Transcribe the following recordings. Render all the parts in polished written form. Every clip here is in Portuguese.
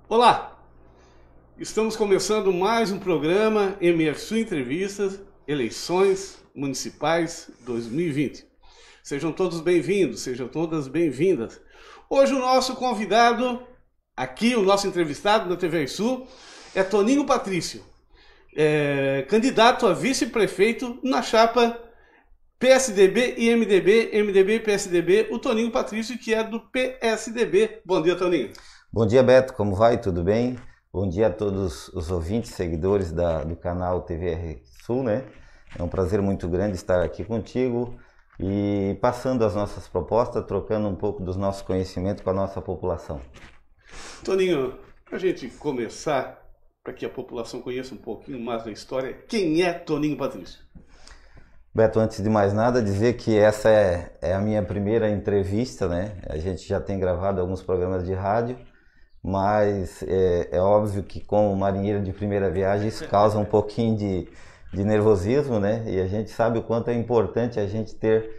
Olá, estamos começando mais um programa MRSU Entrevistas, Eleições Municipais 2020. Sejam todos bem-vindos, sejam todas bem-vindas. Hoje o nosso convidado, aqui o nosso entrevistado da TV Sul, é Toninho Patrício, candidato a vice-prefeito na chapa PSDB e MDB, MDB e PSDB, o Toninho Patrício, que é do PSDB. Bom dia, Toninho. Bom dia, Beto, como vai? Tudo bem? Bom dia a todos os ouvintes, seguidores do canal TVR Sul, né? É um prazer muito grande estar aqui contigo e passando as nossas propostas, trocando um pouco dos nossos conhecimentos com a nossa população. Toninho, para a gente começar, para que a população conheça um pouquinho mais da história, quem é Toninho Patrício? Beto, antes de mais nada, dizer que essa é a minha primeira entrevista, né? A gente já tem gravado alguns programas de rádio, mas é óbvio que como marinheiro de primeira viagem isso causa um pouquinho de nervosismo, né? E a gente sabe o quanto é importante a gente ter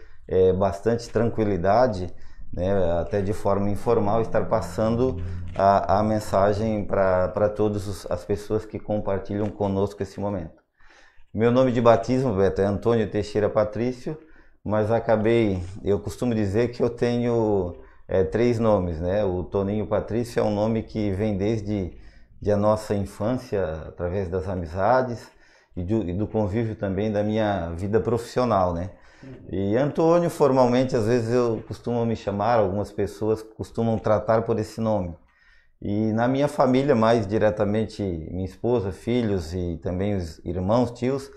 bastante tranquilidade, né? Até de forma informal, estar passando a mensagem para todas as pessoas que compartilham conosco esse momento. Meu nome de batismo, Beto, é Antônio Teixeira Patrício, mas eu costumo dizer que eu tenho três nomes, né? O Toninho Patrício é um nome que vem desde a nossa infância, através das amizades e do convívio também da minha vida profissional, né? E Antônio, formalmente, às vezes eu costumo me chamar, algumas pessoas costumam tratar por esse nome. E na minha família, mais diretamente, minha esposa, filhos e também os irmãos, tios,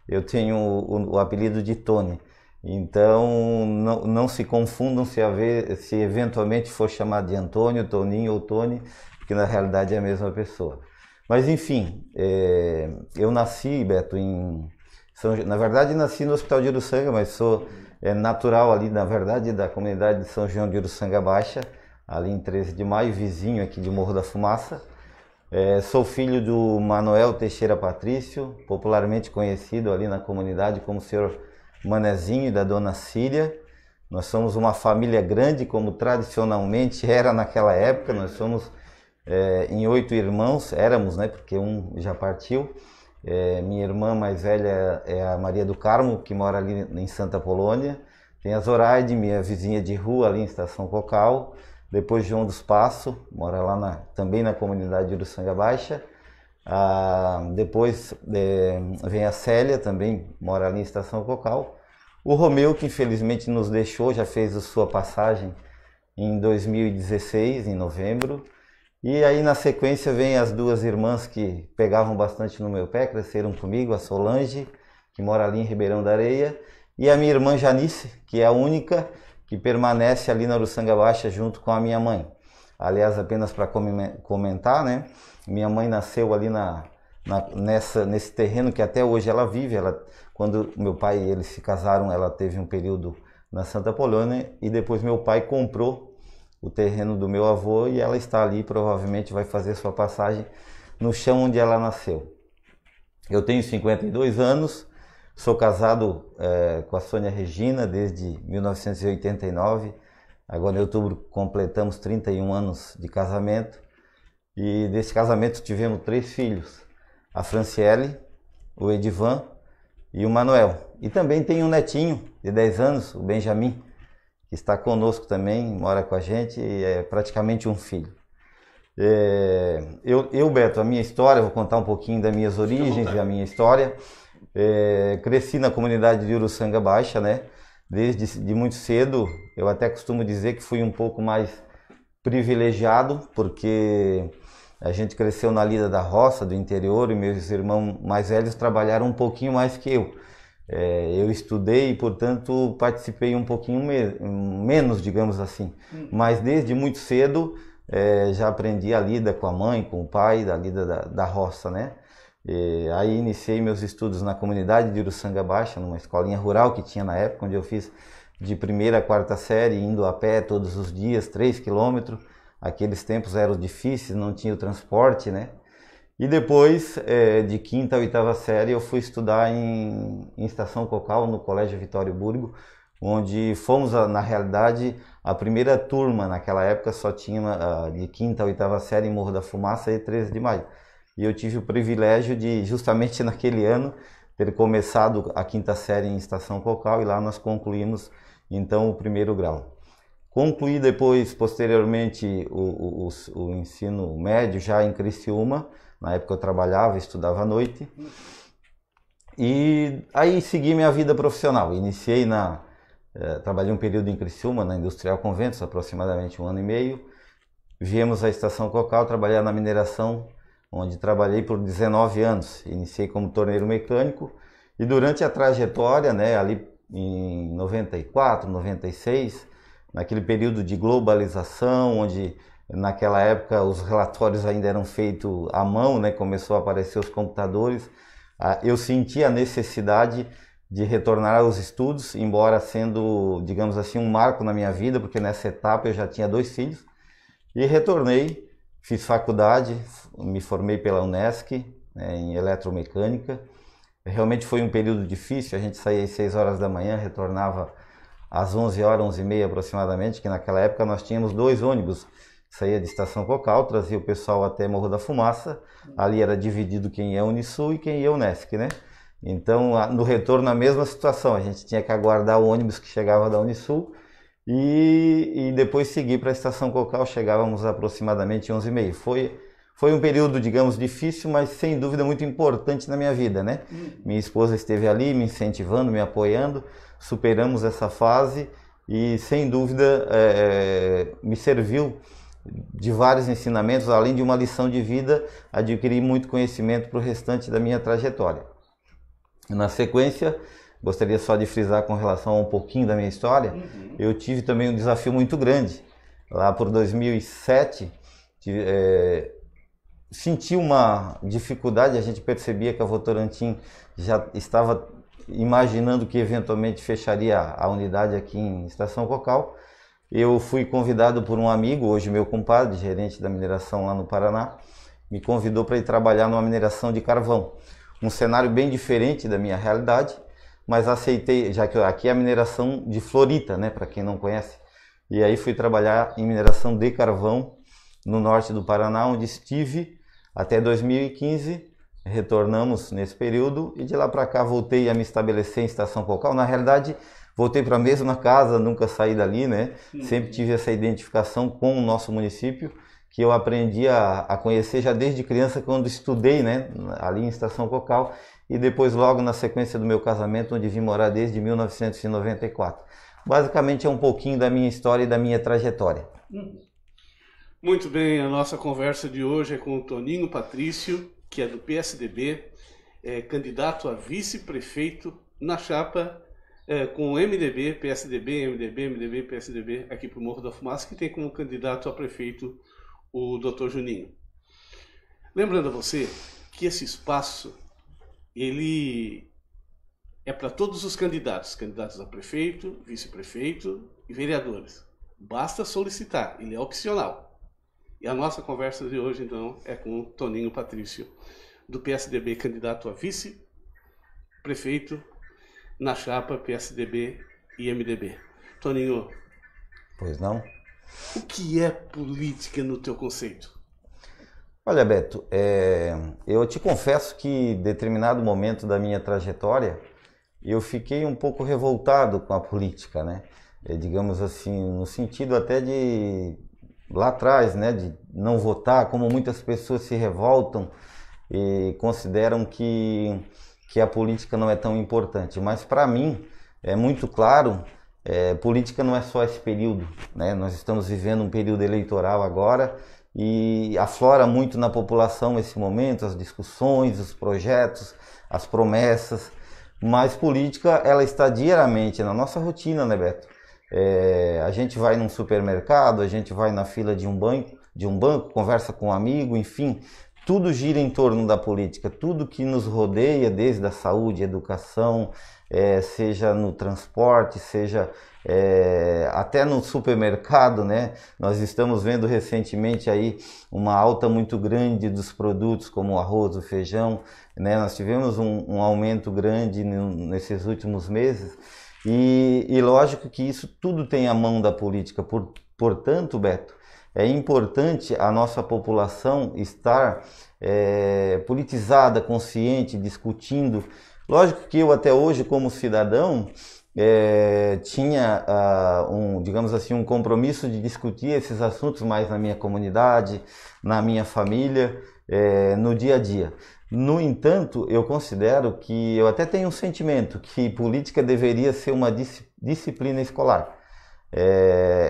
eu tenho o apelido de Tony. Então, não se confundam se eventualmente for chamado de Antônio, Toninho ou Tony, porque na realidade é a mesma pessoa. Mas enfim, eu nasci, Beto, na verdade nasci no Hospital de Uruçanga, mas sou natural ali, na verdade, da comunidade de São João de Uruçanga Baixa, ali em 13 de maio, vizinho aqui de Morro da Fumaça. Sou filho do Manuel Teixeira Patrício, popularmente conhecido ali na comunidade como Senhor Manezinho, e da Dona Cília. Nós somos uma família grande, como tradicionalmente era naquela época. Nós somos em 8 irmãos, éramos, né, porque um já partiu. Minha irmã mais velha é a Maria do Carmo, que mora ali em Santa Polônia. Tem a Zoraide, minha vizinha de rua, ali em Estação Cocal. Depois João dos Passos, mora lá também na comunidade de Uruçanga Baixa. Depois vem a Célia, também mora ali em Estação Cocal. O Romeu, que infelizmente nos deixou, já fez a sua passagem em 2016, em novembro. E aí na sequência vem as duas irmãs que pegavam bastante no meu pé, cresceram comigo, a Solange, que mora ali em Ribeirão da Areia, e a minha irmã Janice, que é a única que permanece ali na Uruçanga Baixa junto com a minha mãe. Aliás, apenas para comentar, né? Minha mãe nasceu ali nesse terreno que até hoje ela vive. Quando meu pai e eles se casaram, ela teve um período na Santa Polônia e depois meu pai comprou o terreno do meu avô e ela está ali, provavelmente vai fazer sua passagem no chão onde ela nasceu. Eu tenho 52 anos, sou casado com a Sônia Regina desde 1989. Agora em outubro completamos 31 anos de casamento. E desse casamento tivemos 3 filhos. A Franciele, o Edivan e o Manuel. E também tem um netinho de 10 anos, o Benjamin, que está conosco também, mora com a gente e é praticamente um filho. Beto, a minha história, vou contar um pouquinho das minhas origens e a minha história. Cresci na comunidade de Uruçanga Baixa, né? Desde muito cedo. Eu até costumo dizer que fui um pouco mais privilegiado, porque a gente cresceu na lida da roça, do interior, e meus irmãos mais velhos trabalharam um pouquinho mais que eu. Eu estudei e, portanto, participei um pouquinho menos, digamos assim. Mas desde muito cedo já aprendi a lida com a mãe, com o pai, da lida da roça, né? Aí iniciei meus estudos na comunidade de Uruçanga Baixa, numa escolinha rural que tinha na época, onde eu fiz de 1ª a 4ª série, indo a pé todos os dias, 3 quilômetros. Aqueles tempos eram difíceis, não tinha o transporte, né? E depois, de 5ª a 8ª série, eu fui estudar em Estação Cocal, no Colégio Vitório Burgo, onde fomos, na realidade, a primeira turma. Naquela época só tinha de 5ª a 8ª série em Morro da Fumaça e 13 de Maio. E eu tive o privilégio de, justamente naquele ano, ter começado a 5ª série em Estação Cocal, e lá nós concluímos então o 1º grau. Concluí depois, posteriormente, o ensino médio já em Criciúma. Na época eu trabalhava, estudava à noite. E aí segui minha vida profissional. Iniciei trabalhei um período em Criciúma, na Industrial Conventos, aproximadamente 1 ano e meio. Viemos à Estação Cocal trabalhar na mineração, onde trabalhei por 19 anos. Iniciei como torneiro mecânico e durante a trajetória, né, ali em 94, 96, naquele período de globalização, onde naquela época os relatórios ainda eram feitos à mão, né, começou a aparecer os computadores, eu senti a necessidade de retornar aos estudos, embora sendo, digamos assim, um marco na minha vida, porque nessa etapa eu já tinha 2 filhos, e retornei, fiz faculdade, me formei pela Unesc, né, em eletromecânica. Realmente foi um período difícil, a gente saía às 6 horas da manhã, retornava às 11 horas, 11h30 aproximadamente, que naquela época nós tínhamos 2 ônibus, saía de Estação Cocal, trazia o pessoal até Morro da Fumaça, ali era dividido quem ia Unisul e quem ia Unesc, né? Então, no retorno, a mesma situação, a gente tinha que aguardar o ônibus que chegava da Unisul e depois seguir para a Estação Cocal, chegávamos aproximadamente 11h30. Foi um período, digamos, difícil, mas sem dúvida muito importante na minha vida, né? Minha esposa esteve ali me incentivando, me apoiando, superamos essa fase e sem dúvida me serviu de vários ensinamentos, além de uma lição de vida, adquiri muito conhecimento para o restante da minha trajetória. Na sequência, gostaria só de frisar com relação a um pouquinho da minha história, eu tive também um desafio muito grande. Lá por 2007, senti uma dificuldade, a gente percebia que a Votorantim já estava imaginando que eventualmente fecharia a unidade aqui em Estação Cocal. Eu fui convidado por um amigo, hoje meu compadre, gerente da mineração lá no Paraná, me convidou para ir trabalhar numa mineração de carvão. Um cenário bem diferente da minha realidade, mas aceitei, já que aqui é a mineração de fluorita, né, para quem não conhece. E aí fui trabalhar em mineração de carvão no norte do Paraná, onde estive até 2015, retornamos nesse período e de lá para cá voltei a me estabelecer em Estação Cocal. Na realidade, voltei para a mesma casa, nunca saí dali, né? Sempre tive essa identificação com o nosso município, que eu aprendi a conhecer já desde criança, quando estudei, né, ali em Estação Cocal, e depois logo na sequência do meu casamento, onde vim morar desde 1994. Basicamente é um pouquinho da minha história e da minha trajetória. Muito bem, a nossa conversa de hoje é com o Toninho Patrício, que é do PSDB, candidato a vice-prefeito na chapa com MDB, PSDB, MDB, PSDB, aqui para o Morro da Fumaça, que tem como candidato a prefeito o Dr. Juninho. Lembrando a você que esse espaço, ele é para todos os candidatos a prefeito, vice-prefeito e vereadores. Basta solicitar, ele é opcional. E a nossa conversa de hoje, então, é com o Toninho Patrício, do PSDB, candidato a vice-prefeito na chapa PSDB e MDB. Toninho. Pois não? O que é política no teu conceito? Olha, Beto, eu te confesso que em determinado momento da minha trajetória eu fiquei um pouco revoltado com a política, né? Digamos assim, no sentido até de lá atrás, né, de não votar, como muitas pessoas se revoltam e consideram que a política não é tão importante. Mas para mim é muito claro, política não é só esse período, né? Nós estamos vivendo um período eleitoral agora e aflora muito na população esse momento, as discussões, os projetos, as promessas, mas política ela está diariamente na nossa rotina, né, Beto? A gente vai num supermercado, a gente vai na fila de um banco, conversa com um amigo, enfim, tudo gira em torno da política, tudo que nos rodeia, desde a saúde, educação, seja no transporte, seja até no supermercado, né? Nós estamos vendo recentemente aí uma alta muito grande dos produtos como o arroz, o feijão, né? Nós tivemos um aumento grande nesses últimos meses. E lógico que isso tudo tem a mão da política. Portanto, Beto, é importante a nossa população estar politizada, consciente, discutindo. Lógico que eu até hoje, como cidadão, tinha digamos assim, um compromisso de discutir esses assuntos mais na minha comunidade, na minha família, no dia a dia. No entanto, eu considero que eu até tenho um sentimento que política deveria ser uma disciplina escolar.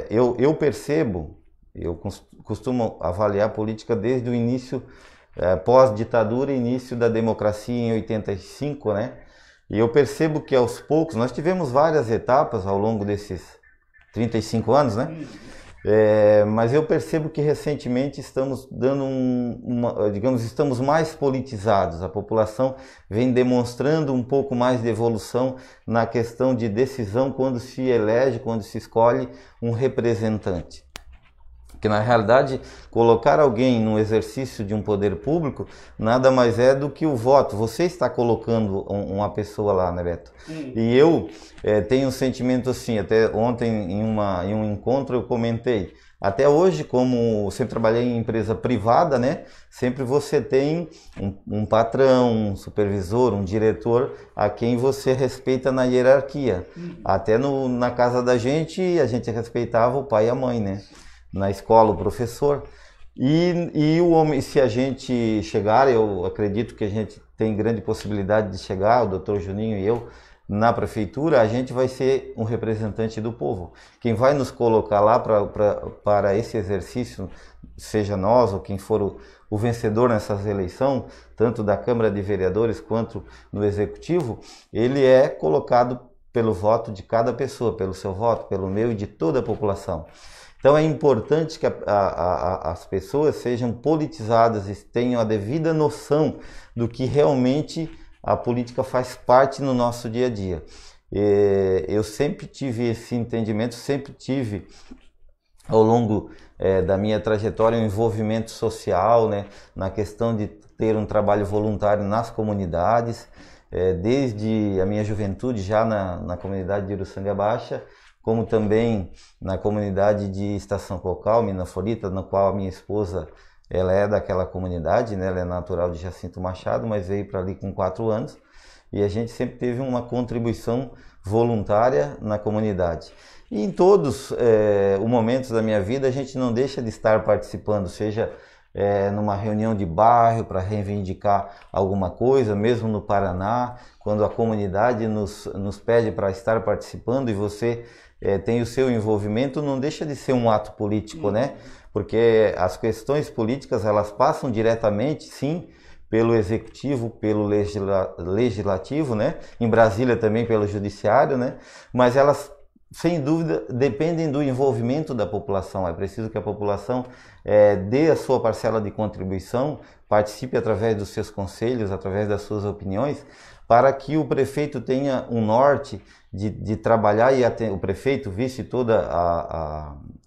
Eu percebo, eu costumo avaliar a política desde o início, pós-ditadura, início da democracia em 85, né? E eu percebo que aos poucos, nós tivemos várias etapas ao longo desses 35 anos, né? Mas eu percebo que recentemente estamos dando digamos, estamos mais politizados. A população vem demonstrando um pouco mais de evolução na questão de decisão quando se elege, quando se escolhe um representante. Que na realidade, colocar alguém no exercício de um poder público nada mais é do que o voto. Você está colocando uma pessoa lá, né, Beto? E eu tenho um sentimento assim, até ontem em um encontro eu comentei. Até hoje, como sempre trabalhei em empresa privada, né? Sempre você tem um patrão, um supervisor, um diretor a quem você respeita na hierarquia. Até na casa da gente, a gente respeitava o pai e a mãe, né? Na escola, o professor. E o homem, se a gente chegar, eu acredito que a gente tem grande possibilidade de chegar, o doutor Juninho e eu, na prefeitura, a gente vai ser um representante do povo. Quem vai nos colocar lá para esse exercício, seja nós ou quem for o vencedor nessas eleições, tanto da Câmara de Vereadores quanto no Executivo, ele é colocado pelo voto de cada pessoa, pelo seu voto, pelo meu e de toda a população. Então é importante que as pessoas sejam politizadas e tenham a devida noção do que realmente a política faz parte no nosso dia a dia. Eu sempre tive esse entendimento, sempre tive ao longo da minha trajetória um envolvimento social, né, na questão de ter um trabalho voluntário nas comunidades, desde a minha juventude já na comunidade de Uruçanga Baixa, como também na comunidade de Estação Cocal, Minas Florida, na qual a minha esposa ela é daquela comunidade, né? Ela é natural de Jacinto Machado, mas veio para ali com 4 anos. E a gente sempre teve uma contribuição voluntária na comunidade. E em todos os momentos da minha vida, a gente não deixa de estar participando, seja numa reunião de bairro para reivindicar alguma coisa, mesmo no Paraná, quando a comunidade nos pede para estar participando e você tem o seu envolvimento, não deixa de ser um ato político, né? Porque as questões políticas, elas passam diretamente, sim, pelo Executivo, pelo Legislativo, né? Em Brasília também pelo Judiciário, né? Mas elas, sem dúvida, dependem do envolvimento da população. É preciso que a população dê a sua parcela de contribuição, participe através dos seus conselhos, através das suas opiniões, para que o prefeito tenha um norte de trabalhar e o prefeito, vice toda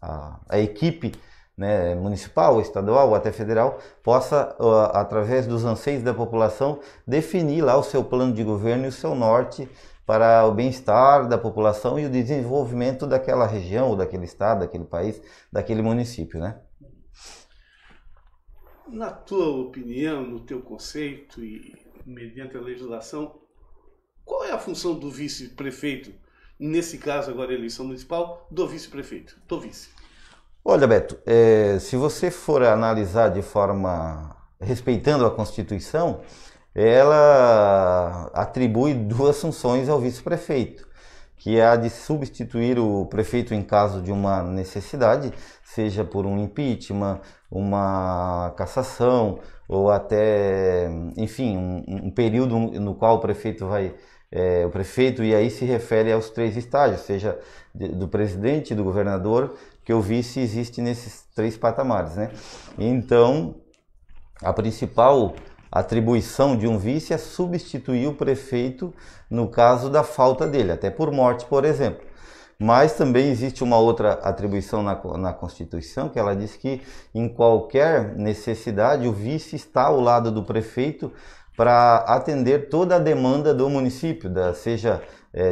a equipe, né, municipal, estadual ou até federal, possa, através dos anseios da população, definir lá o seu plano de governo e o seu norte para o bem-estar da população e o desenvolvimento daquela região, ou daquele estado, daquele país, daquele município, né? Na tua opinião, no teu conceito e mediante a legislação, qual é a função do vice-prefeito, nesse caso agora a eleição municipal, do vice-prefeito, do vice? Olha, Beto, se você for analisar de forma respeitando a Constituição, ela atribui 2 funções ao vice-prefeito, que é a de substituir o prefeito em caso de uma necessidade, seja por um impeachment, uma cassação ou até, enfim, um período no qual o prefeito o prefeito, e aí se refere aos 3 estágios, seja do presidente, do governador, que o vice existe nesses 3 patamares, né? Então, a principal atribuição de um vice é substituir o prefeito no caso da falta dele, até por morte, por exemplo. Mas também existe uma outra atribuição na Constituição, que ela diz que em qualquer necessidade o vice está ao lado do prefeito para atender toda a demanda do município, seja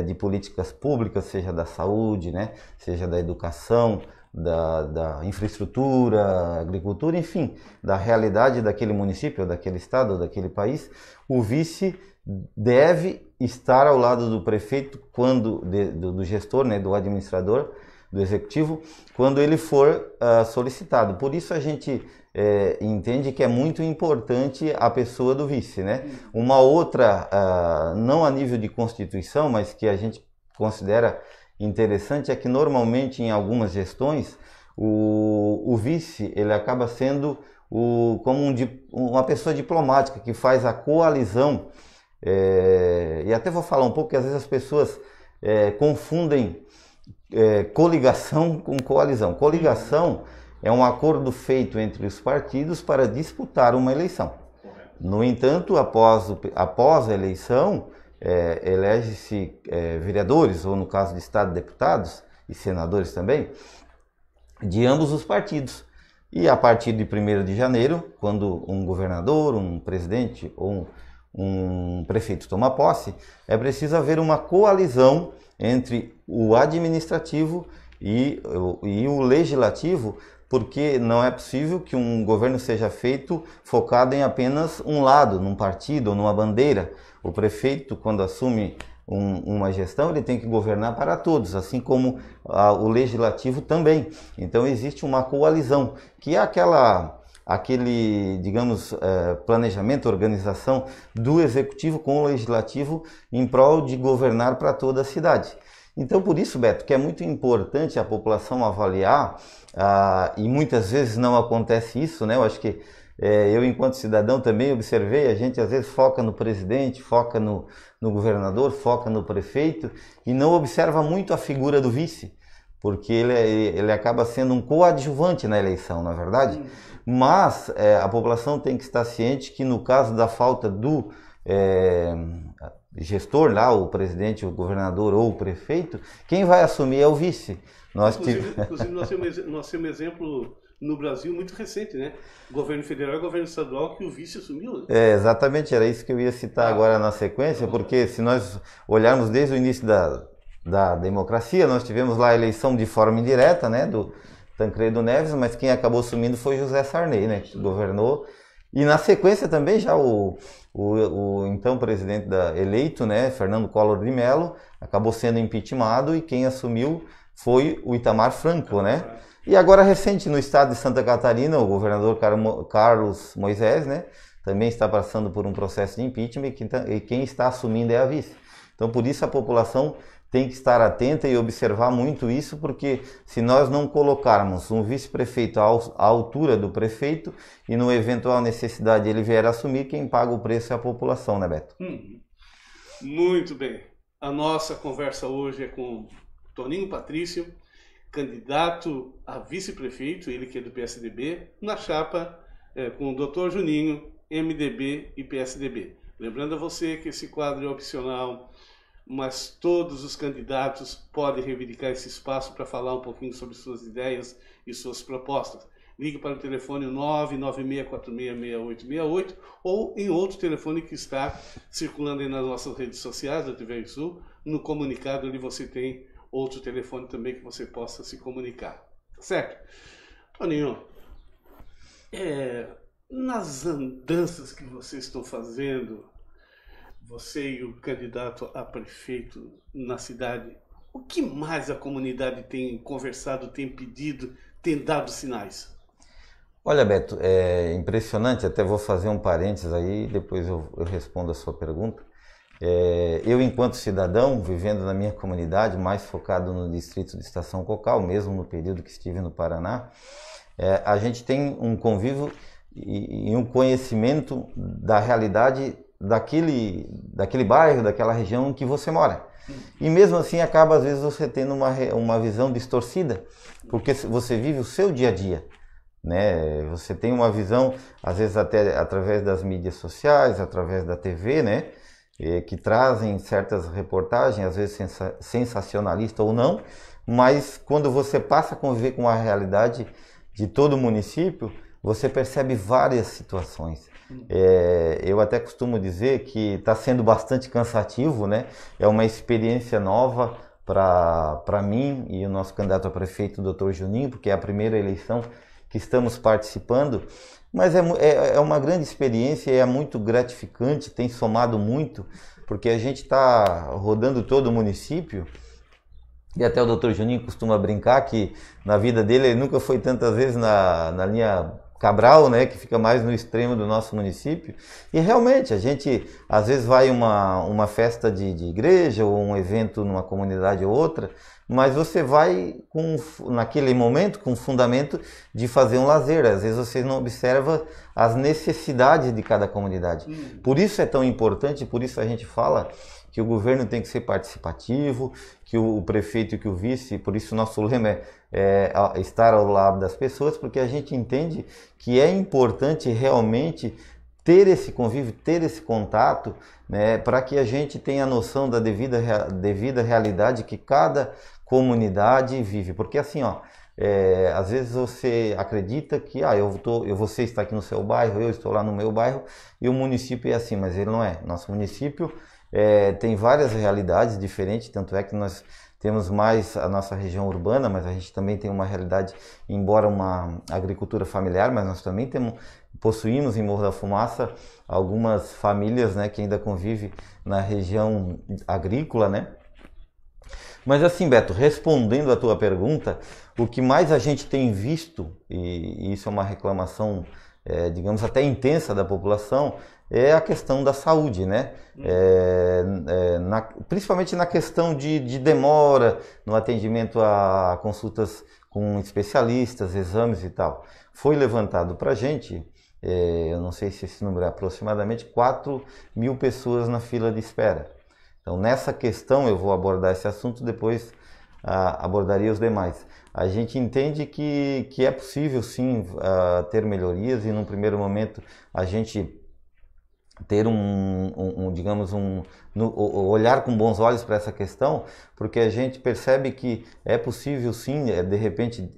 de políticas públicas, seja da saúde, né, seja da educação, da infraestrutura, agricultura, enfim, da realidade daquele município, daquele estado, daquele país, o vice deve estar ao lado do prefeito, do gestor, né, do administrador, do executivo, quando ele for solicitado. Por isso a gente entende que é muito importante a pessoa do vice, né? Uma outra, não a nível de Constituição, mas que a gente considera interessante é que normalmente em algumas gestões o vice ele acaba sendo como uma pessoa diplomática que faz a coalizão, e até vou falar um pouco que às vezes as pessoas confundem coligação com coalizão. Coligação é um acordo feito entre os partidos para disputar uma eleição. No entanto, após a eleição, elege-se vereadores, ou no caso de estado, deputados e senadores também, de ambos os partidos. E a partir de 1º de janeiro, quando um governador, um presidente ou um prefeito toma posse, é preciso haver uma coalizão entre o administrativo e o legislativo, porque não é possível que um governo seja feito focado em apenas um lado, num partido ou numa bandeira. O prefeito, quando assume uma gestão, ele tem que governar para todos, assim como o legislativo também. Então existe uma coalizão, que é aquele, digamos, planejamento, organização do executivo com o legislativo em prol de governar para toda a cidade. Então, por isso, Beto, que é muito importante a população avaliar, e muitas vezes não acontece isso, né? Eu acho que eu, enquanto cidadão, também observei, a gente às vezes foca no presidente, foca no governador, foca no prefeito e não observa muito a figura do vice, porque ele acaba sendo um coadjuvante na eleição, não é verdade? Mas a população tem que estar ciente que no caso da falta do gestor lá, o presidente, o governador ou o prefeito, quem vai assumir é o vice. Inclusive nós temos exemplo no Brasil muito recente, né? Governo federal e governo estadual que o vice assumiu. Exatamente, era isso que eu ia citar agora na sequência, porque se nós olharmos desde o início da democracia, nós tivemos lá a eleição de forma indireta, né, do Tancredo Neves, mas quem acabou assumindo foi José Sarney, né, que governou. E na sequência também já o então presidente eleito, né, Fernando Collor de Mello, acabou sendo impeachmentado e quem assumiu foi o Itamar Franco, né? E agora recente no estado de Santa Catarina, o governador Carlos Moisés, né, também está passando por um processo de impeachment e quem está assumindo é a vice. Então por isso a população tem que estar atenta e observar muito isso, porque se nós não colocarmos um vice-prefeito à altura do prefeito e no eventual necessidade ele vier assumir, quem paga o preço é a população, né, Beto? Muito bem. A nossa conversa hoje é com Toninho Patrício, candidato a vice-prefeito, ele que é do PSDB, na chapa com o Dr. Juninho, MDB e PSDB. Lembrando a você que esse quadro é opcional, mas todos os candidatos podem reivindicar esse espaço para falar um pouquinho sobre suas ideias e suas propostas. Ligue para o telefone 996466868 ou em outro telefone que está circulando aí nas nossas redes sociais da TV Sul. No comunicado ali você tem outro telefone também que você possa se comunicar. Certo? Toninho, nas andanças que vocês estão fazendo, você e o candidato a prefeito na cidade, o que mais a comunidade tem conversado, tem pedido, tem dado sinais? Olha, Beto, é impressionante, até vou fazer um parênteses aí, depois eu respondo a sua pergunta. Eu, enquanto cidadão, vivendo na minha comunidade, mais focado no distrito de Estação Cocal, mesmo no período que estive no Paraná, a gente tem um convívio e um conhecimento da realidade daquele bairro, daquela região em que você mora. E mesmo assim acaba às vezes você tendo uma visão distorcida, porque você vive o seu dia a dia, né? Você tem uma visão, às vezes até através das mídias sociais, através da TV, né? Que trazem certas reportagens, às vezes sensacionalista ou não, mas quando você passa a conviver com a realidade de todo o município, você percebe várias situações. Eu até costumo dizer que está sendo bastante cansativo, né? É uma experiência nova para mim e o nosso candidato a prefeito, o Dr. Juninho, porque é a primeira eleição que estamos participando, mas é uma grande experiência e é muito gratificante, tem somado muito, porque a gente está rodando todo o município. E até o Dr. Juninho costuma brincar que na vida dele ele nunca foi tantas vezes na linha Cabral, né, que fica mais no extremo do nosso município. E realmente a gente às vezes vai uma festa de igreja ou um evento numa comunidade ou outra, mas você vai naquele momento com o fundamento de fazer um lazer. Às vezes você não observa as necessidades de cada comunidade. Por isso é tão importante, por isso a gente fala que o governo tem que ser participativo, que o prefeito e que o vice, por isso o nosso lema é estar ao lado das pessoas, porque a gente entende que é importante realmente ter esse convívio, ter esse contato, né, para que a gente tenha noção da devida realidade que cada comunidade vive. Porque assim, ó, às vezes você acredita que você está aqui no seu bairro, eu estou lá no meu bairro, e o município é assim, mas ele não é. Nosso município tem várias realidades diferentes, tanto é que nós temos mais a nossa região urbana, mas a gente também tem uma realidade, embora uma agricultura familiar, mas nós também possuímos em Morro da Fumaça algumas famílias, né, que ainda convivem na região agrícola, né? Mas assim, Beto, respondendo à tua pergunta, o que mais a gente tem visto, e isso é uma reclamação, digamos, até intensa da população, é a questão da saúde, né? Principalmente na questão de demora no atendimento a consultas com especialistas, exames e tal. Foi levantado para a gente, eu não sei se esse número é aproximadamente 4.000 pessoas na fila de espera. Então, nessa questão, eu vou abordar esse assunto, depois abordaria os demais. A gente entende que é possível, sim, ter melhorias, e num primeiro momento a gente ter olhar com bons olhos para essa questão, porque a gente percebe que é possível, sim, de repente,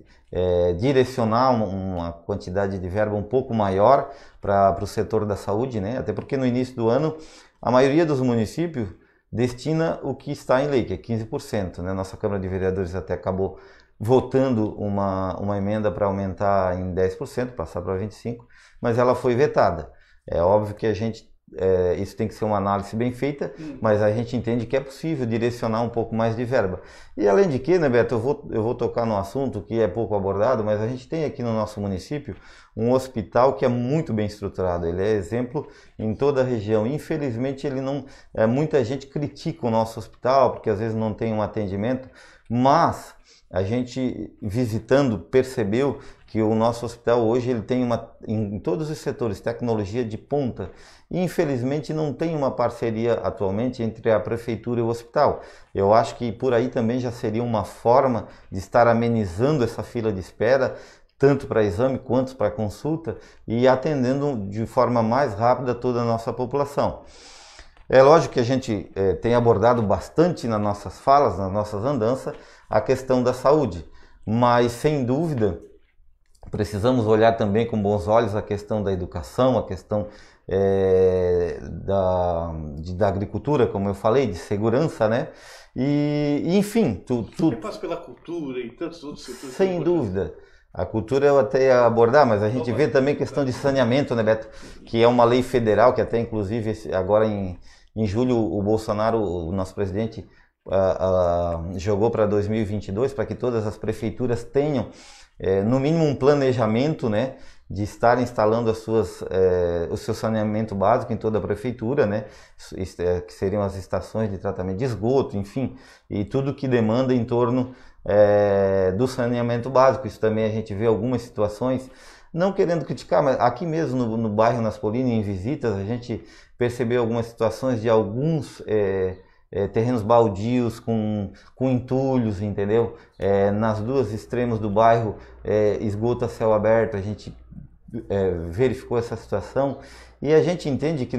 direcionar uma quantidade de verba um pouco maior para o setor da saúde, né? Até porque no início do ano, a maioria dos municípios destina o que está em lei, que é 15%, né? Nossa Câmara de Vereadores até acabou votando uma emenda para aumentar em 10%, passar para 25%, mas ela foi vetada. É óbvio que isso tem que ser uma análise bem feita, mas a gente entende que é possível direcionar um pouco mais de verba. E além de que, né, Beto, eu vou tocar num assunto que é pouco abordado, mas a gente tem aqui no nosso município um hospital que é muito bem estruturado. Ele é exemplo em toda a região. Infelizmente, muita gente critica o nosso hospital, porque às vezes não tem um atendimento, mas a gente, visitando, percebeu que o nosso hospital hoje ele tem em todos os setores, tecnologia de ponta. E, infelizmente, não tem uma parceria atualmente entre a prefeitura e o hospital. Eu acho que por aí também já seria uma forma de estar amenizando essa fila de espera, tanto para exame quanto para consulta, e atendendo de forma mais rápida toda a nossa população. É lógico que a gente tem abordado bastante nas nossas falas, nas nossas andanças, a questão da saúde, mas sem dúvida precisamos olhar também com bons olhos a questão da educação, a questão da agricultura, como eu falei, de segurança, né? E enfim, tudo passa pela cultura e tantos outros setores. Sem dúvida. A cultura eu até ia abordar, mas a gente vê também questão de saneamento, né, Beto? Que é uma lei federal que até, inclusive, agora em julho, o Bolsonaro, o nosso presidente, jogou para 2022 para que todas as prefeituras tenham, no mínimo, um planejamento, né, de estar instalando o seu saneamento básico em toda a prefeitura, né, que seriam as estações de tratamento de esgoto, enfim, e tudo que demanda em torno do saneamento básico. Isso também a gente vê algumas situações, não querendo criticar, mas aqui mesmo no bairro Naspolini, em visitas, a gente percebeu algumas situações de alguns terrenos baldios com entulhos, entendeu? Nas duas extremos do bairro, esgoto a céu aberto, a gente verificou essa situação. E a gente entende que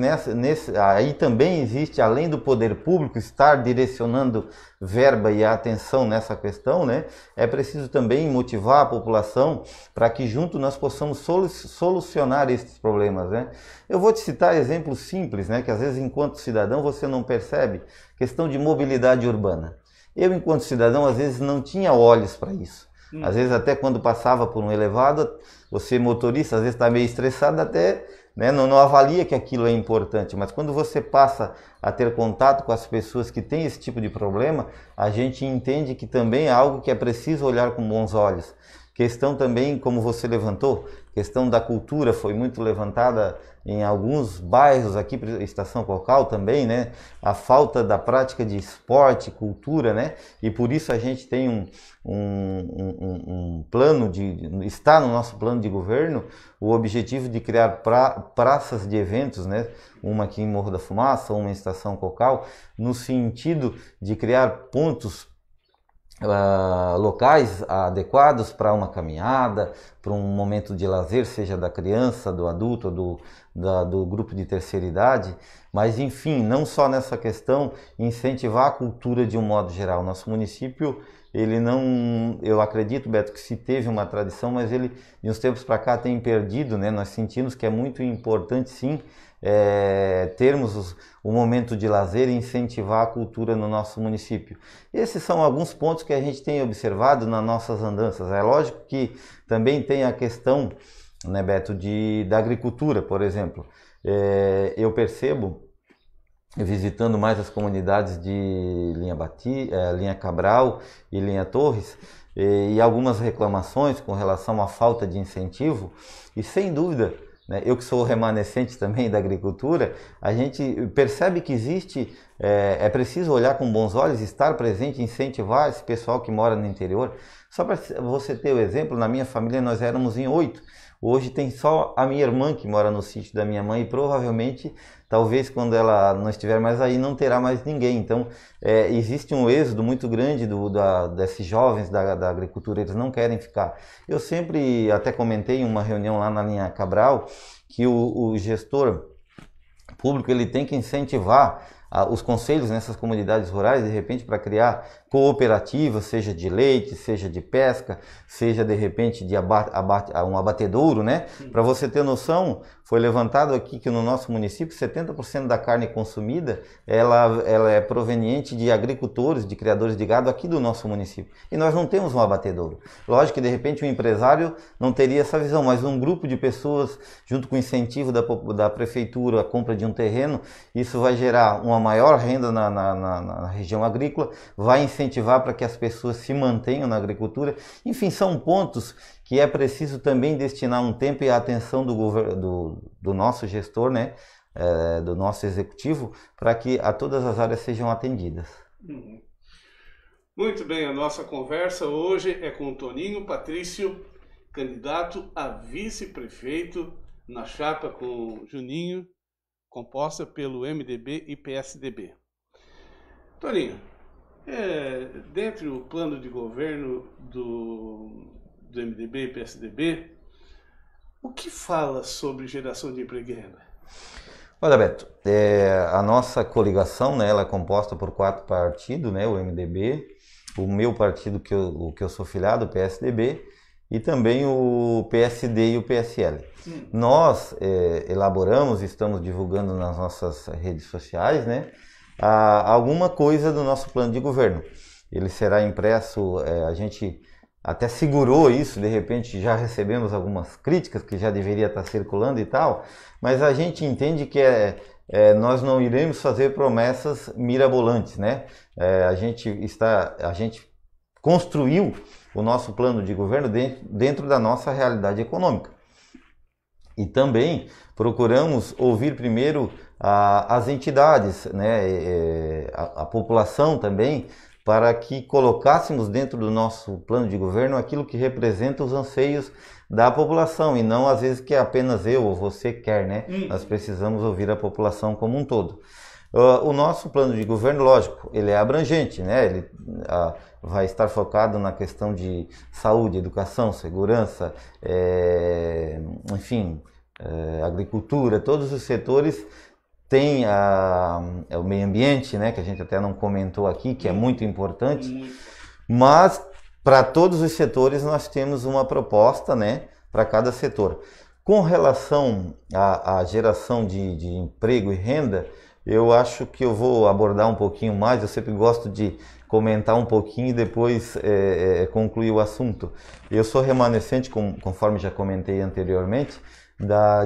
aí também existe, além do poder público estar direcionando verba e atenção nessa questão, né, é preciso também motivar a população para que junto nós possamos solucionar esses problemas, né. Eu vou te citar exemplos simples, né, que às vezes enquanto cidadão você não percebe, questão de mobilidade urbana. Eu enquanto cidadão às vezes não tinha olhos para isso. Às vezes até quando passava por um elevado, você motorista às vezes está meio estressado até, né, não avalia que aquilo é importante, mas quando você passa a ter contato com as pessoas que têm esse tipo de problema, a gente entende que também é algo que é preciso olhar com bons olhos. Questão também, como você levantou, questão da cultura foi muito levantada em alguns bairros aqui, Estação Cocal também, né? A falta da prática de esporte, cultura, né? E por isso a gente tem um plano está no nosso plano de governo o objetivo de criar praças de eventos, né? Uma aqui em Morro da Fumaça, uma em Estação Cocal, no sentido de criar pontos locais adequados para uma caminhada, para um momento de lazer, seja da criança, do adulto, do grupo de terceira idade, mas enfim, não só nessa questão, incentivar a cultura de um modo geral. Nosso município, ele não, eu acredito, Beto, que se teve uma tradição, mas ele de uns tempos para cá tem perdido, né? Nós sentimos que é muito importante sim, termos o momento de lazer e incentivar a cultura no nosso município. Esses são alguns pontos que a gente tem observado nas nossas andanças. É lógico que também tem a questão, né, Beto, da agricultura, por exemplo. Eu percebo, visitando mais as comunidades de Linha Cabral e Linha Torres, e algumas reclamações com relação à falta de incentivo, e sem dúvida, eu que sou remanescente também da agricultura, a gente percebe que existe, é preciso olhar com bons olhos, estar presente, incentivar esse pessoal que mora no interior. Só para você ter o exemplo, na minha família nós éramos em 8, hoje tem só a minha irmã que mora no sítio da minha mãe e provavelmente, talvez quando ela não estiver mais aí, não terá mais ninguém. Então, existe um êxodo muito grande desses jovens da agricultura, eles não querem ficar. Eu sempre até comentei em uma reunião lá na Linha Cabral que o gestor público ele tem que incentivar os conselhos nessas comunidades rurais, de repente, para criar cooperativas, seja de leite, seja de pesca, seja de repente de um abatedouro, né? Para você ter noção, foi levantado aqui que no nosso município 70% da carne consumida ela é proveniente de agricultores, de criadores de gado aqui do nosso município. E nós não temos um abatedouro. Lógico que de repente o empresário não teria essa visão, mas um grupo de pessoas, junto com o incentivo da prefeitura, a compra de um terreno, isso vai gerar uma maior renda na região agrícola, vai incentivar para que as pessoas se mantenham na agricultura. Enfim, são pontos que é preciso também destinar um tempo e a atenção do nosso gestor, né, do nosso executivo, para que todas as áreas sejam atendidas. Muito bem, a nossa conversa hoje é com o Toninho Patrício, candidato a vice-prefeito na chapa com Juninho, composta pelo MDB e PSDB. Toninho, dentro do plano de governo do MDB e PSDB, o que fala sobre geração de emprego e renda? Olha, Beto, a nossa coligação, né, ela é composta por 4 partidos, né, o MDB, o meu partido que eu sou filiado, o PSDB, e também o PSD e o PSL. Nós elaboramos, estamos divulgando nas nossas redes sociais, né, alguma coisa do nosso plano de governo. Ele será impresso, a gente até segurou isso, de repente já recebemos algumas críticas que já deveria estar circulando e tal, mas a gente entende que nós não iremos fazer promessas mirabolantes, né? A gente construiu o nosso plano de governo dentro da nossa realidade econômica. E também procuramos ouvir primeiro as entidades, né? A população também, para que colocássemos dentro do nosso plano de governo aquilo que representa os anseios da população e não às vezes que apenas eu ou você quer, né? Nós precisamos ouvir a população como um todo. O nosso plano de governo, lógico, ele é abrangente, né? vai estar focado na questão de saúde, educação, segurança, enfim, agricultura, todos os setores. Tem o meio ambiente, né, que a gente até não comentou aqui, que é muito importante, mas para todos os setores nós temos uma proposta, né, para cada setor. Com relação à geração de emprego e renda, eu acho que eu vou abordar um pouquinho mais, eu sempre gosto de comentar um pouquinho e depois concluir o assunto. Eu sou remanescente, conforme já comentei anteriormente,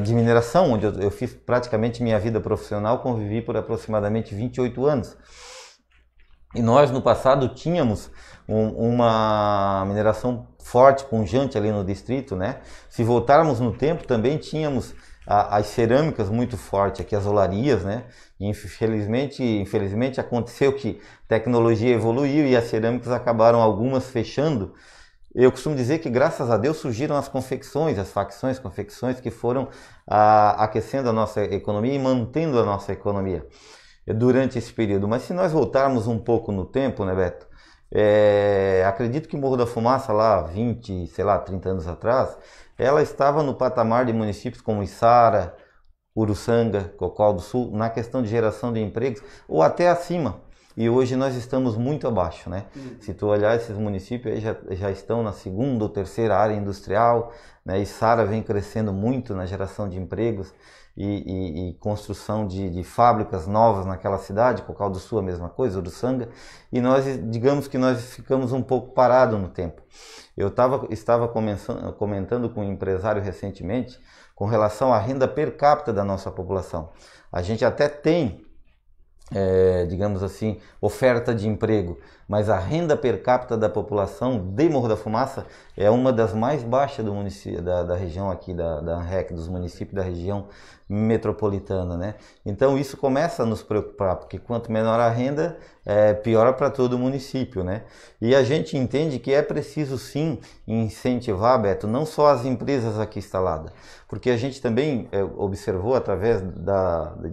de mineração, onde eu fiz praticamente minha vida profissional, convivi por aproximadamente 28 anos. E nós no passado tínhamos uma mineração forte, pujante ali no distrito, né? Se voltarmos no tempo, também tínhamos as cerâmicas muito fortes aqui, as olarias, né? E infelizmente aconteceu que a tecnologia evoluiu e as cerâmicas acabaram algumas fechando. Eu costumo dizer que graças a Deus surgiram as confecções, as facções, confecções que foram aquecendo a nossa economia e mantendo a nossa economia durante esse período. Mas se nós voltarmos um pouco no tempo, né, Beto? Acredito que Morro da Fumaça, lá 20, sei lá, 30 anos atrás, ela estava no patamar de municípios como Içara, Uruçanga, Cocal do Sul, na questão de geração de empregos, ou até acima. E hoje nós estamos muito abaixo, né? Se tu olhar, esses municípios aí já estão na segunda ou terceira área industrial, né? Içara vem crescendo muito na geração de empregos e construção de fábricas novas naquela cidade. Cocal do Sul a mesma coisa, Uruçanga, e nós, digamos que nós ficamos um pouco parados no tempo. Eu estava comentando com um empresário recentemente com relação à renda per capita da nossa população. A gente até tem, digamos assim, oferta de emprego, mas a renda per capita da população de Morro da Fumaça é uma das mais baixas do município, da região aqui, da ANREC, dos municípios da região metropolitana, né? Então isso começa a nos preocupar, porque quanto menor a renda, pior para todo o município, né? E a gente entende que é preciso sim incentivar, Beto, não só as empresas aqui instaladas, porque a gente também observou através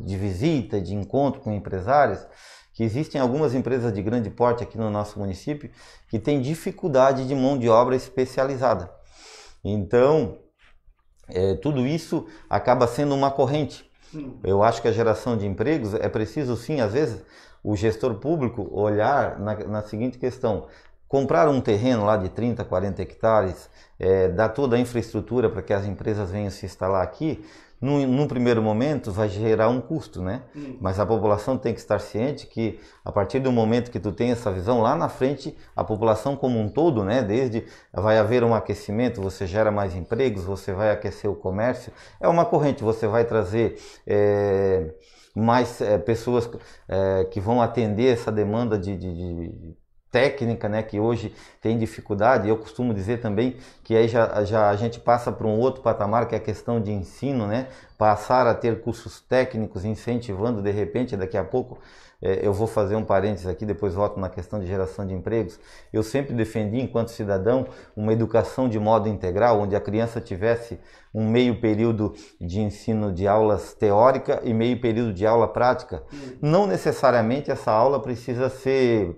de visita, de encontro com empresários, que existem algumas empresas de grande porte aqui no nosso município que têm dificuldade de mão de obra especializada. Então, tudo isso acaba sendo uma corrente. Eu acho que a geração de empregos é preciso sim, às vezes, o gestor público olhar na seguinte questão: comprar um terreno lá de 30, 40 hectares, dar toda a infraestrutura para que as empresas venham se instalar aqui, num primeiro momento vai gerar um custo, né? Mas a população tem que estar ciente que a partir do momento que tu tem essa visão, lá na frente a população como um todo, né? Desde vai haver um aquecimento, você gera mais empregos, você vai aquecer o comércio, é uma corrente, você vai trazer mais pessoas que vão atender essa demanda de técnica, né, que hoje tem dificuldade. Eu costumo dizer também que aí já a gente passa para um outro patamar, que é a questão de ensino, né, passar a ter cursos técnicos, incentivando de repente, daqui a pouco, eu vou fazer um parênteses aqui, depois volto na questão de geração de empregos. Eu sempre defendi, enquanto cidadão, uma educação de modo integral, onde a criança tivesse um meio período de ensino de aulas teórica e meio período de aula prática. Não necessariamente essa aula precisa ser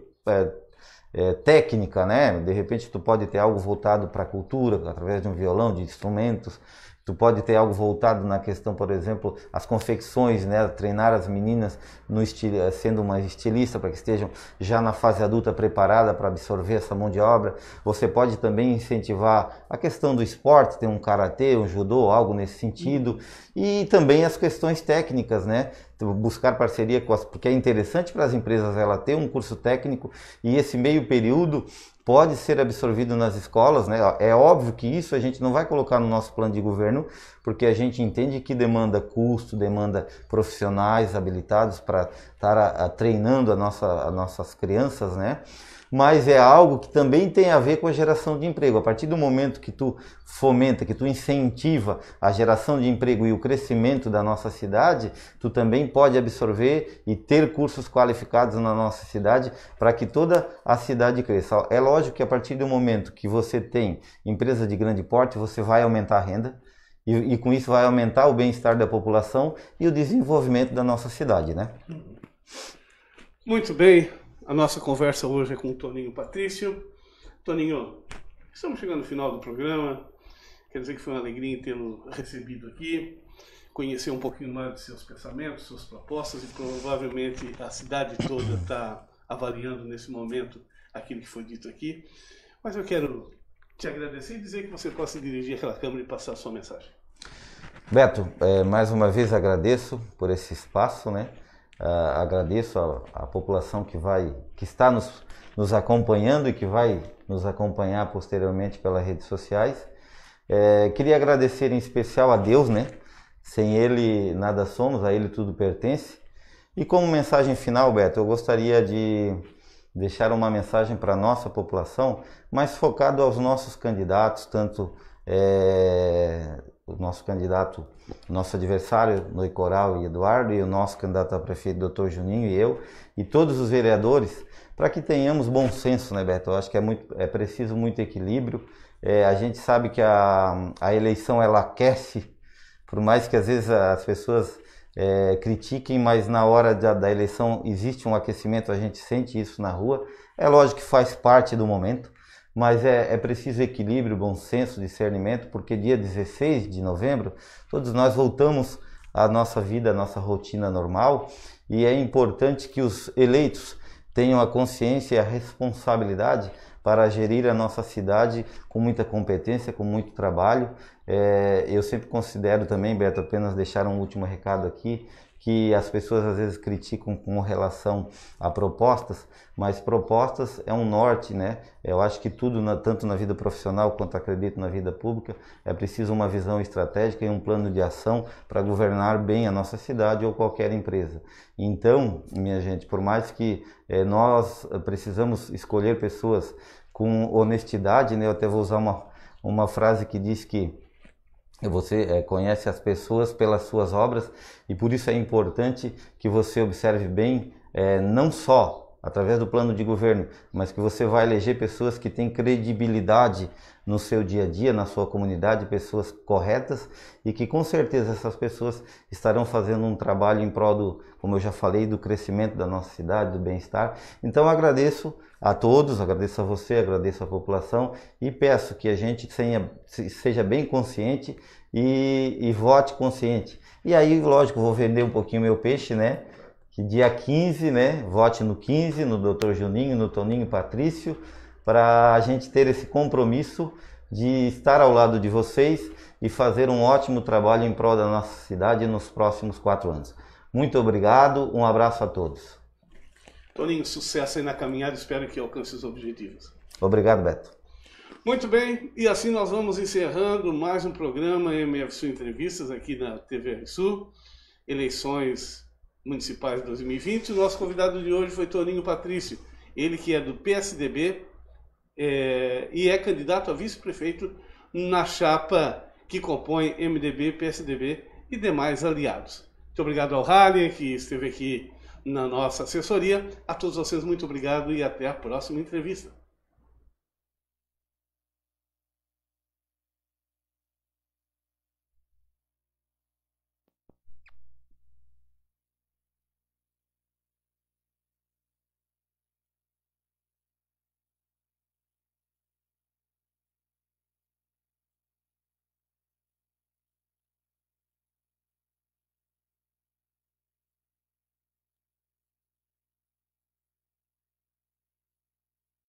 técnica, né? De repente tu pode ter algo voltado para a cultura, através de um violão, de instrumentos. Tu pode ter algo voltado na questão, por exemplo, as confecções, né? Treinar as meninas no sendo uma estilista, para que estejam já na fase adulta preparada para absorver essa mão de obra. Você pode também incentivar a questão do esporte, ter um karatê, um judô, algo nesse sentido. E também as questões técnicas, né? Buscar parceria porque é interessante para as empresas ela ter um curso técnico, e esse meio período pode ser absorvido nas escolas, né? É óbvio que isso a gente não vai colocar no nosso plano de governo, porque a gente entende que demanda custo, demanda profissionais habilitados para estar treinando as nossas crianças, né? Mas é algo que também tem a ver com a geração de emprego. A partir do momento que tu fomenta, que tu incentiva a geração de emprego e o crescimento da nossa cidade, tu também pode absorver e ter cursos qualificados na nossa cidade para que toda a cidade cresça. É lógico que a partir do momento que você tem empresa de grande porte, você vai aumentar a renda e com isso vai aumentar o bem-estar da população e o desenvolvimento da nossa cidade, né? Muito bem. A nossa conversa hoje é com o Toninho Patrício. Toninho, estamos chegando no final do programa. Quer dizer que foi uma alegria tê-lo recebido aqui, conhecer um pouquinho mais de seus pensamentos, suas propostas, e provavelmente a cidade toda está avaliando nesse momento aquilo que foi dito aqui. Mas eu quero te agradecer e dizer que você possa dirigir aquela câmera e passar a sua mensagem. Beto, mais uma vez agradeço por esse espaço, né? Agradeço a população que está nos acompanhando e que vai nos acompanhar posteriormente pelas redes sociais. Queria agradecer em especial a Deus, né? Sem Ele nada somos, a Ele tudo pertence. E como mensagem final, Beto, eu gostaria de deixar uma mensagem para a nossa população, mais focado aos nossos candidatos, tanto o nosso candidato, nosso adversário no Coral e Eduardo, e o nosso candidato a prefeito, Dr. Juninho, e eu, e todos os vereadores, para que tenhamos bom senso, né, Beto? Eu acho que é preciso muito equilíbrio. A gente sabe que a eleição, ela aquece, por mais que às vezes as pessoas critiquem, mas na hora da eleição existe um aquecimento, a gente sente isso na rua. É lógico que faz parte do momento, mas é preciso equilíbrio, bom senso, discernimento, porque dia 16 de novembro todos nós voltamos à nossa vida, à nossa rotina normal, e é importante que os eleitos tenham a consciência e a responsabilidade para gerir a nossa cidade com muita competência, com muito trabalho. Eu sempre considero também, Beto, apenas deixar um último recado aqui, que as pessoas às vezes criticam com relação a propostas, mas propostas é um norte, né? Eu acho que tudo, tanto na vida profissional quanto acredito na vida pública, é preciso uma visão estratégica e um plano de ação para governar bem a nossa cidade ou qualquer empresa. Então, minha gente, por mais que nós precisamos escolher pessoas com honestidade, né? Eu até vou usar uma frase que diz que você conhece as pessoas pelas suas obras, e por isso é importante que você observe bem, não só através do plano de governo, mas que você vai eleger pessoas que têm credibilidade no seu dia a dia, na sua comunidade, pessoas corretas, e que com certeza essas pessoas estarão fazendo um trabalho em prol como eu já falei, do crescimento da nossa cidade, do bem-estar. Então agradeço a todos, agradeço a você, agradeço a população, e peço que a gente seja bem consciente e vote consciente. E aí, lógico, vou vender um pouquinho meu peixe, né? Que dia 15, né? Vote no 15, no Dr. Juninho, no Toninho Patrício, para a gente ter esse compromisso de estar ao lado de vocês e fazer um ótimo trabalho em prol da nossa cidade nos próximos 4 anos. Muito obrigado, um abraço a todos. Toninho, sucesso aí na caminhada, espero que alcance os objetivos. Obrigado, Beto. Muito bem, e assim nós vamos encerrando mais um programa MF Sul Entrevistas aqui na TVR Sul, eleições municipais de 2020. O nosso convidado de hoje foi Toninho Patrício, ele que é do PSDB e é candidato a vice-prefeito na chapa que compõe MDB, PSDB e demais aliados. Muito obrigado ao Haller, que esteve aqui na nossa assessoria. A todos vocês, muito obrigado e até a próxima entrevista.